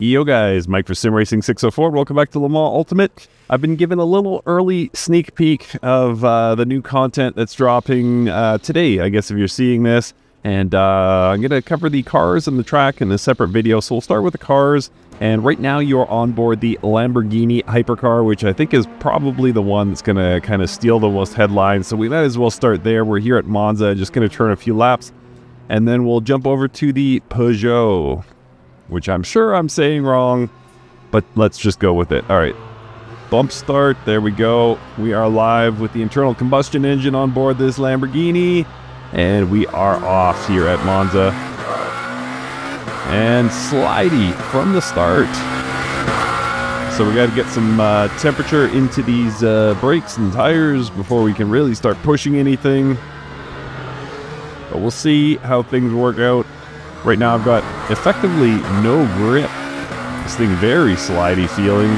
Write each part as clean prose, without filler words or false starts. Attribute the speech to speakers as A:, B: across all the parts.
A: Yo guys, Mike for Sim Racing 604. Welcome back to Le Mans Ultimate. I've been given a little early sneak peek of the new content that's dropping today, I guess if you're seeing this. And I'm going to cover the cars and the track in a separate video. So we'll start with the cars. And right now you're on board the Lamborghini Hypercar, which I think is probably the one that's going to kind of steal the most headlines. So we might as well start there. We're here at Monza, just going to turn a few laps. And then we'll jump over to the Peugeot, which I'm sure I'm saying wrong, but let's just go with it. All right, bump start, there we go. We are live with the internal combustion engine on board this Lamborghini, and we are off here at Monza. And slidey from the start. So we got to get some temperature into these brakes and tires before we can really start pushing anything. But we'll see how things work out. Right now I've got effectively no grip. This thing very slidey feeling.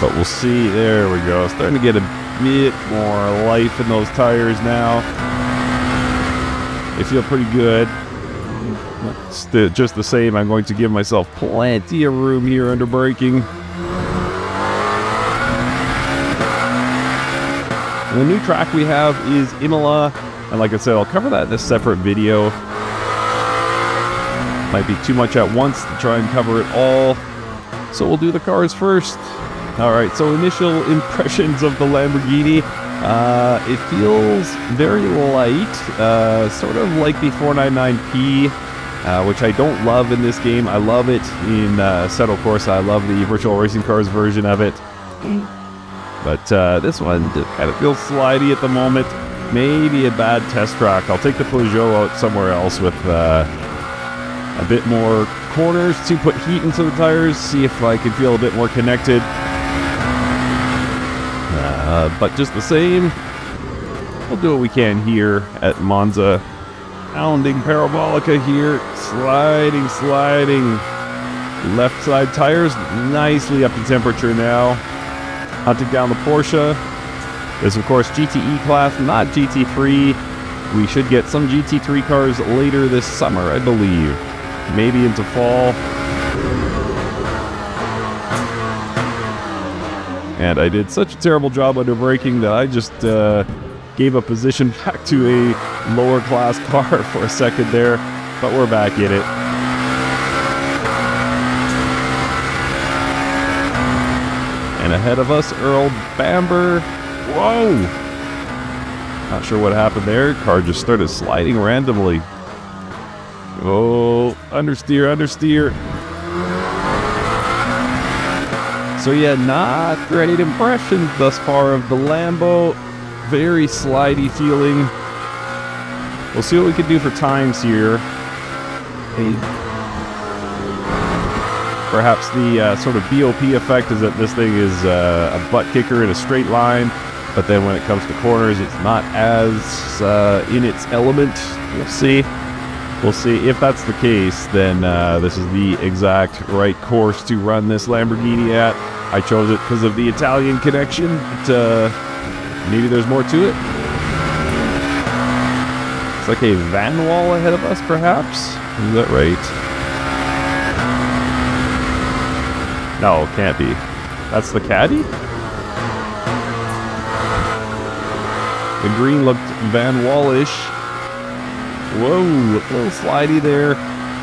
A: But we'll see. There we go. Starting to get a bit more life in those tires now. They feel pretty good. Just the same, I'm going to give myself plenty of room here under braking. The new track we have is Imola. And like I said, I'll cover that in a separate video. Might be too much at once to try and cover it all. So we'll do the cars first. Alright, so initial impressions of the Lamborghini. It feels very light. Sort of like the 499P, which I don't love in this game. I love it in Assetto Corsa. I love the Virtual Racing Cars version of it. But this one kind of feels slidey at the moment. Maybe a bad test track. I'll take the Peugeot out somewhere else with a bit more corners to put heat into the tires, see if I can feel a bit more connected. But just the same, we'll do what we can here at Monza. Pounding parabolica here, sliding. Left side tires nicely up in temperature now. Hunting down the Porsche. There's of course GTE class, not GT3. We should get some GT3 cars later this summer, I believe. Maybe into fall. And I did such a terrible job under braking that I just gave a position back to a lower class car for a second there. But we're back in it. And ahead of us, Earl Bamber. Whoa! Not sure what happened there. Car just started sliding randomly. Oh, understeer. So yeah, not great impressions thus far of the Lambo. Very slidey feeling. We'll see what we can do for times here. Perhaps the sort of BOP effect is that this thing is a butt kicker in a straight line. But then when it comes to corners, it's not as in its element. We'll see. We'll see. If that's the case, then this is the exact right course to run this Lamborghini at. I chose it because of the Italian connection, but maybe there's more to it. It's like a van wall ahead of us, perhaps? Is that right? No, it can't be. That's the Caddy? The green looked Van Wall-ish. Whoa, a little slidey there.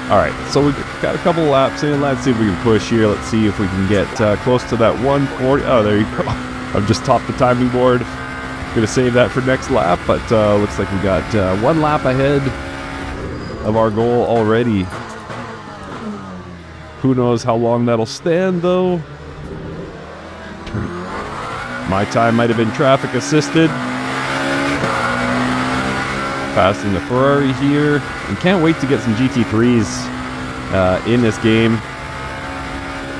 A: Alright, so we've got a couple laps in. Let's see if we can push here. Let's see if we can get close to that 140. Oh, there you go. I've just topped the timing board. Gonna save that for next lap, but looks like we got one lap ahead of our goal already. Who knows how long that'll stand, though. My time might have been traffic assisted. Passing the Ferrari here, and can't wait to get some GT3s in this game.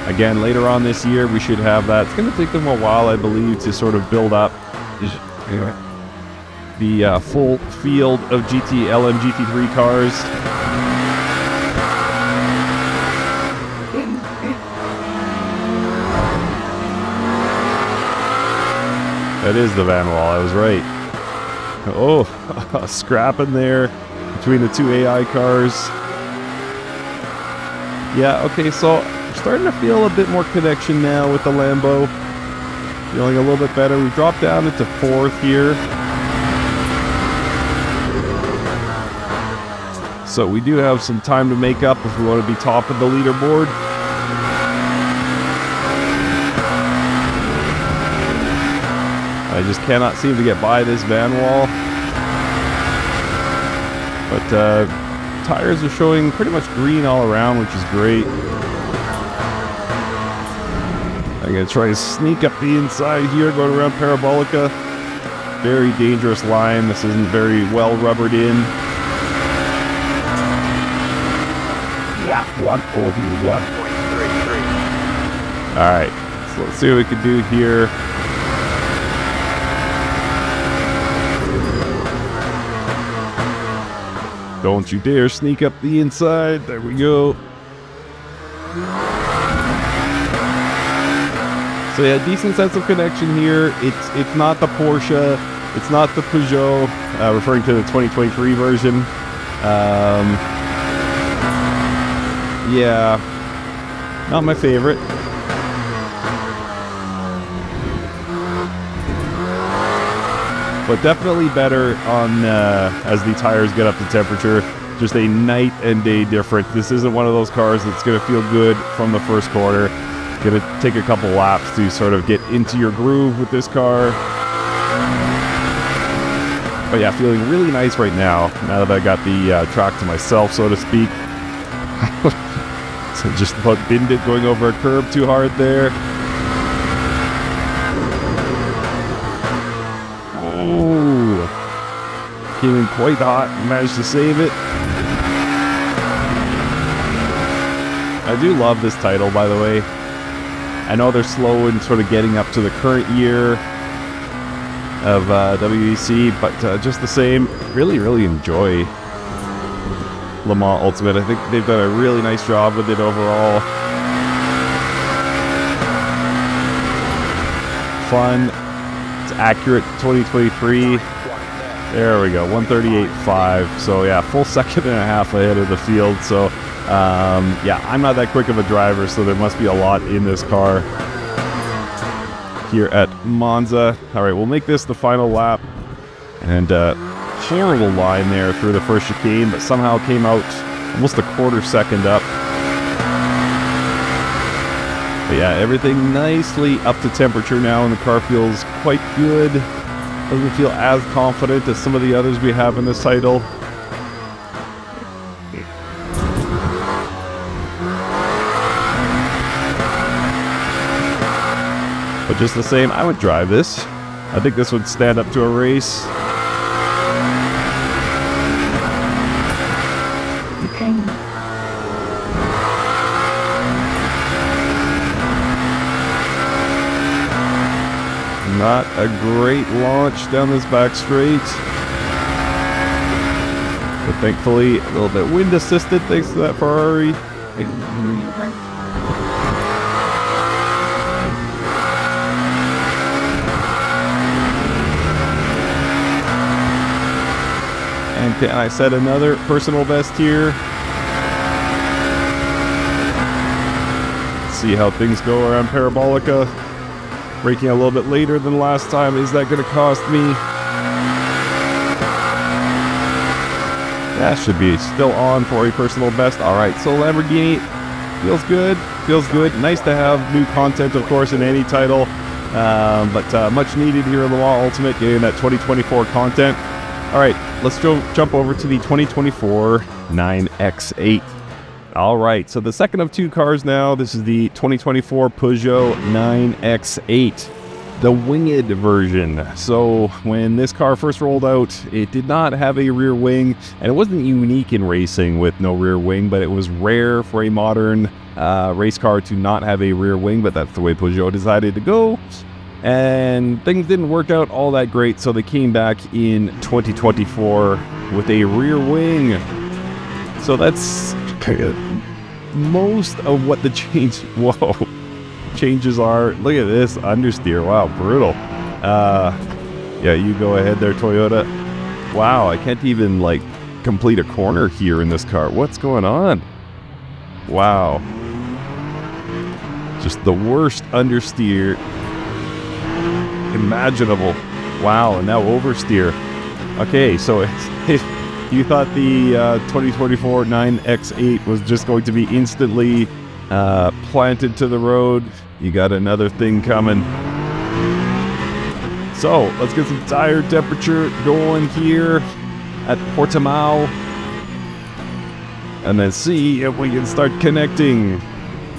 A: Again, later on this year we should have that. It's going to take them a while, I believe, to sort of build up the full field of LM GT3 cars. That is the Van Wall, I was right. Oh, scrapping there between the two AI cars. Yeah, okay, so I'm starting to feel a bit more connection now with the Lambo. Feeling a little bit better. We've dropped down into 4th here. So we do have some time to make up if we want to be top of the leaderboard. I just cannot seem to get by this van wall. But tires are showing pretty much green all around, which is great. I'm going to try to sneak up the inside here, going around Parabolica. Very dangerous line. This isn't very well rubbered in.
B: Yeah, 141.33.
A: Alright, so let's see what we can do here. Don't you dare sneak up the inside. There we go. So yeah, decent sense of connection here. It's not the Porsche. It's not the Peugeot, referring to the 2023 version. Yeah, not my favorite. But definitely better on as the tires get up to temperature. Just a night and day difference. This isn't one of those cars that's going to feel good from the first quarter. It's going to take a couple laps to sort of get into your groove with this car. But yeah, feeling really nice right now that I got the track to myself, so to speak. So just about binned it going over a curb too hard there. Oh, came in quite hot, managed to save it. I do love this title, by the way. I know they're slow in sort of getting up to the current year of WEC, but just the same, really enjoy Le Mans Ultimate. I think they've done a really nice job with it overall. Fun. It's accurate 2023. There we go, 138.5. So yeah, full second and a half ahead of the field. So yeah, I'm not that quick of a driver, so there must be a lot in this car here at Monza. All right, we'll make this the final lap. And horrible line there through the first chicane, but somehow came out almost a quarter second up. But yeah, everything nicely up to temperature now, and the car feels quite good. Doesn't feel as confident as some of the others we have in this title. But just the same, I would drive this. I think this would stand up to a race. Not a great launch down this back straight. But thankfully, a little bit wind assisted thanks to that Ferrari. And can I set another personal best here? Let's see how things go around Parabolica. Braking a little bit later than last time. Is that going to cost me? That should be still on for a personal best. All right, so Lamborghini feels good. Feels good. Nice to have new content, of course, in any title. But much needed here in Le Mans Ultimate, getting that 2024 content. All right, let's jump over to the 2024 9X8. All right, so the second of two cars now. This is the 2024 Peugeot 9X8, the winged version. So when this car first rolled out, it did not have a rear wing, and it wasn't unique in racing with no rear wing, but it was rare for a modern race car to not have a rear wing, but that's the way Peugeot decided to go. And things didn't work out all that great, so they came back in 2024 with a rear wing. So that's most of what the changes are. Look at this understeer. Wow, brutal. Yeah, you go ahead there, Toyota. Wow, I can't even like complete a corner here in this car. What's going on? Wow. Just the worst understeer imaginable. Wow, and now oversteer. Okay, so if you thought the 2024 9X8 was just going to be instantly planted to the road, you got another thing coming. So, let's get some tire temperature going here at Portimao, and then see if we can start connecting.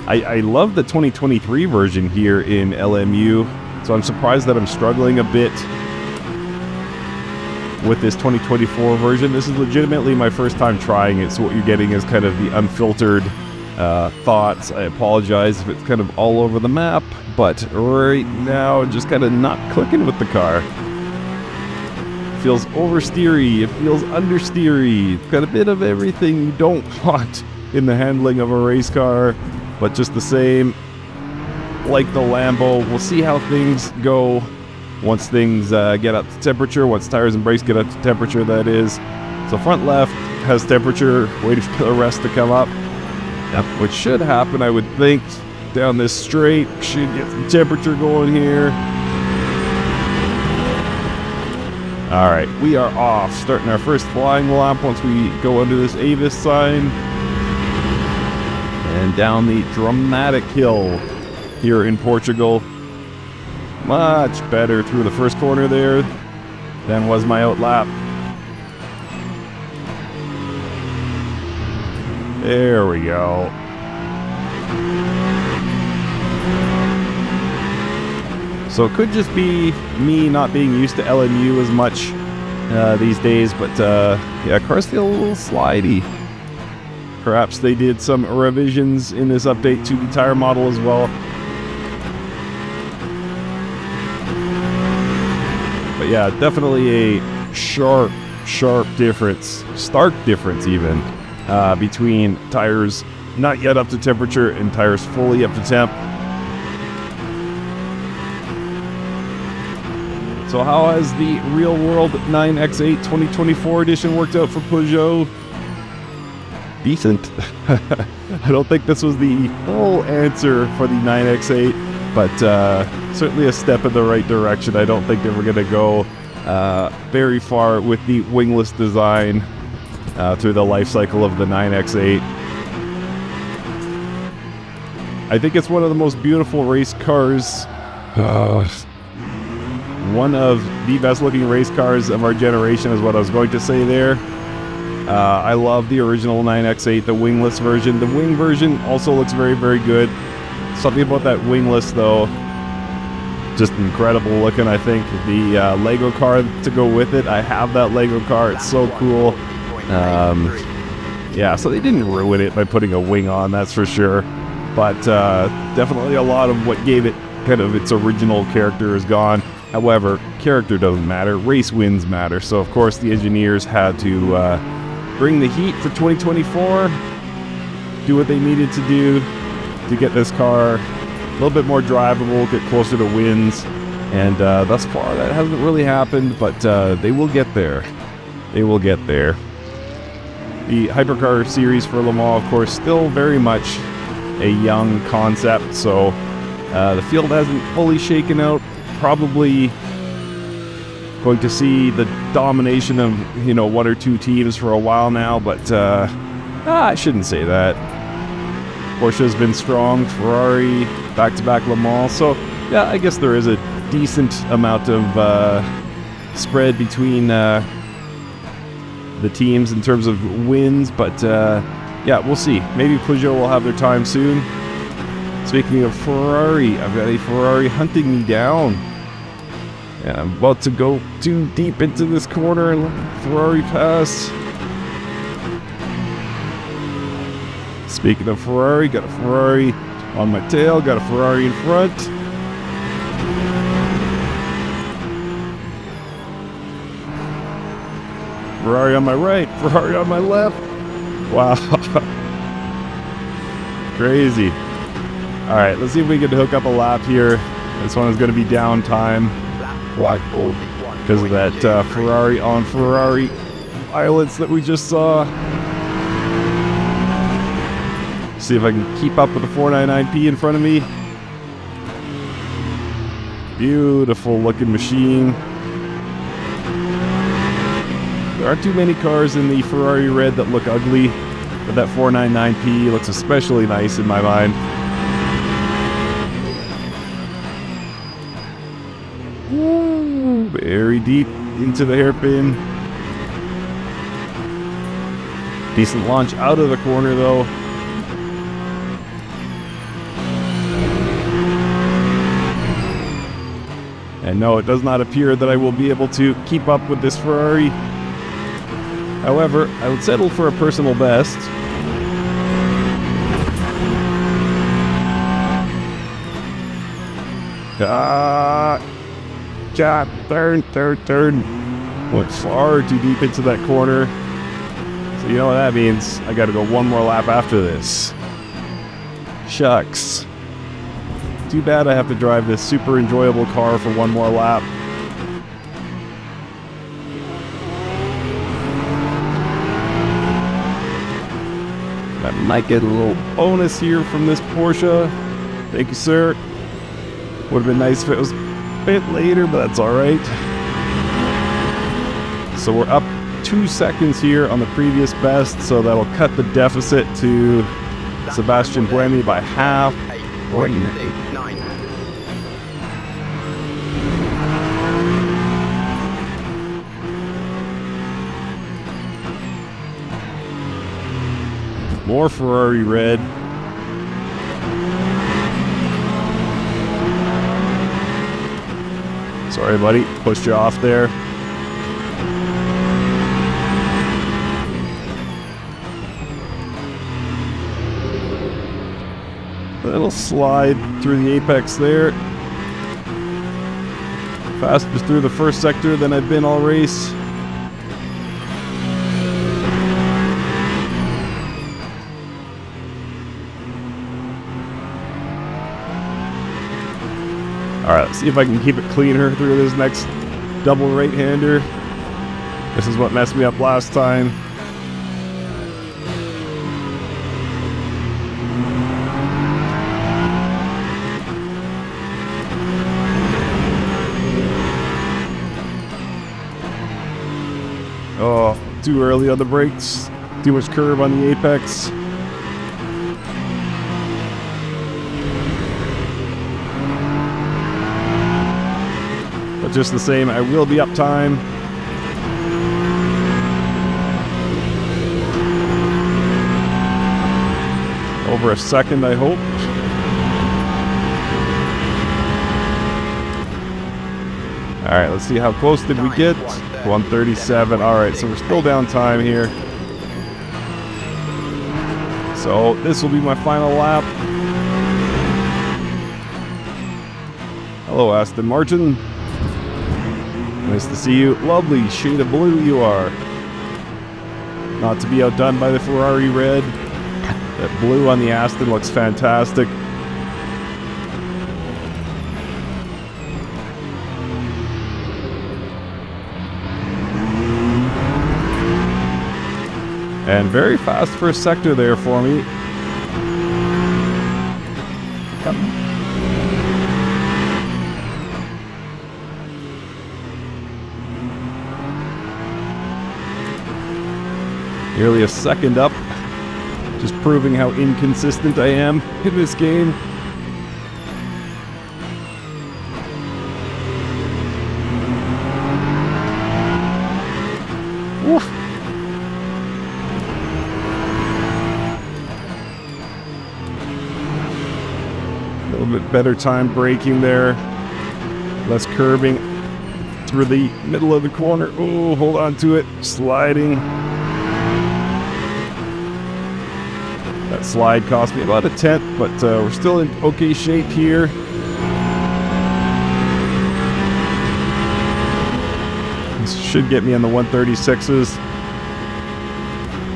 A: I love the 2023 version here in LMU, so I'm surprised that I'm struggling a bit with this 2024 version. This is legitimately my first time trying it, so what you're getting is kind of the unfiltered thoughts. I apologize if it's kind of all over the map, but right now just kind of not clicking with the car. It feels oversteery, it feels understeery. It's got a bit of everything you don't want in the handling of a race car, but just the same, like the Lambo. We'll see how things go once things get up to temperature, once tires and brakes get up to temperature, that is. So front left has temperature, waiting for the rest to come up. Yep. Which should happen, I would think. Down this straight, should get some temperature going here. Alright, we are off. Starting our first flying lap once we go under this Avis sign. And down the dramatic hill here in Portugal. Much better through the first corner there than was my out lap. There we go. So it could just be me not being used to LMU as much these days, but yeah, cars feel a little slidey. Perhaps they did some revisions in this update to the tire model as well. But yeah, definitely a sharp difference, stark difference even, between tires not yet up to temperature and tires fully up to temp. So how has the real world 9X8 2024 edition worked out for Peugeot? Decent. I don't think this was the full answer for the 9X8, but certainly a step in the right direction. I don't think they were going to go very far with the wingless design through the life cycle of the 9X8. I think it's one of the most beautiful race cars. One of the best looking race cars of our generation is what I was going to say there. I love the original 9X8, the wingless version. The wing version also looks very, very good. Something about that wingless, though, just incredible looking, I think. The Lego car to go with it, I have that Lego car. It's so cool. Yeah, so they didn't ruin it by putting a wing on, that's for sure. But definitely a lot of what gave it kind of its original character is gone. However, character doesn't matter, race wins matter. So of course the engineers had to bring the heat for 2024, do what they needed to do to get this car a little bit more drivable, get closer to wins. And thus far that hasn't really happened, but they will get there. They will get there. The Hypercar series for Le Mans, of course, still very much a young concept, so the field hasn't fully shaken out. Probably going to see the domination of, one or two teams for a while now, but I shouldn't say that. Porsche's been strong, Ferrari, back-to-back Le Mans, so yeah, I guess there is a decent amount of spread between the teams in terms of wins, but yeah, we'll see. Maybe Peugeot will have their time soon. Speaking of Ferrari, I've got a Ferrari hunting me down. And I'm about to go too deep into this corner and let Ferrari pass. Speaking of Ferrari, got a Ferrari on my tail, got a Ferrari in front. Ferrari on my right, Ferrari on my left. Wow. Crazy. Alright, let's see if we can hook up a lap here. This one is going to be downtime because of that Ferrari on Ferrari violence that we just saw. See if I can keep up with the 499P in front of me. Beautiful looking machine. There aren't too many cars in the Ferrari red that look ugly, but that 499P looks especially nice in my mind. Ooh, very deep into the hairpin. Decent launch out of the corner though. And no, it does not appear that I will be able to keep up with this Ferrari. However, I would settle for a personal best. Turn. Went far too deep into that corner. So you know what that means. I gotta go one more lap after this. Shucks. Too bad I have to drive this super enjoyable car for one more lap. I might get a little bonus here from this Porsche. Thank you, sir. Would have been nice if it was a bit later, but that's alright. So we're up 2 seconds here on the previous best, so that'll cut the deficit to Sebastian Buemi by half. More Ferrari red. Sorry, buddy. Pushed you off there. Little slide through the apex there. Faster through the first sector than I've been all race. Alright, let's see if I can keep it cleaner through this next double right-hander. This is what messed me up last time. Oh, too early on the brakes. Too much curve on the apex. But just the same, I will be up time. Over a second, I hope. Alright, let's see how close did we get. 137. Alright, so we're still down time here. So this will be my final lap. Hello, Aston Martin. Nice to see you. Lovely shade of blue you are. Not to be outdone by the Ferrari red. That blue on the Aston looks fantastic. And very fast first sector there for me. Nearly a second up. Just proving how inconsistent I am in this game. Oof. A little bit better time braking there. Less curbing through the middle of the corner. Oh, hold on to it. Sliding. That slide cost me about a tenth, but we're still in okay shape here. This should get me on the 136s.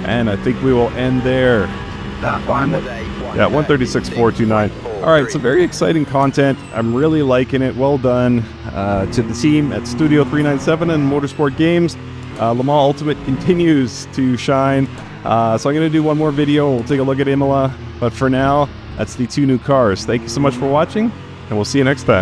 A: And I think we will end there. Yeah, 136.429. Alright, so very exciting content. I'm really liking it. Well done to the team at Studio 397 and Motorsport Games. Le Mans Ultimate continues to shine. So I'm going to do one more video. We'll take a look at Imola. But for now, that's the 2 new cars. Thank you so much for watching, and we'll see you next time.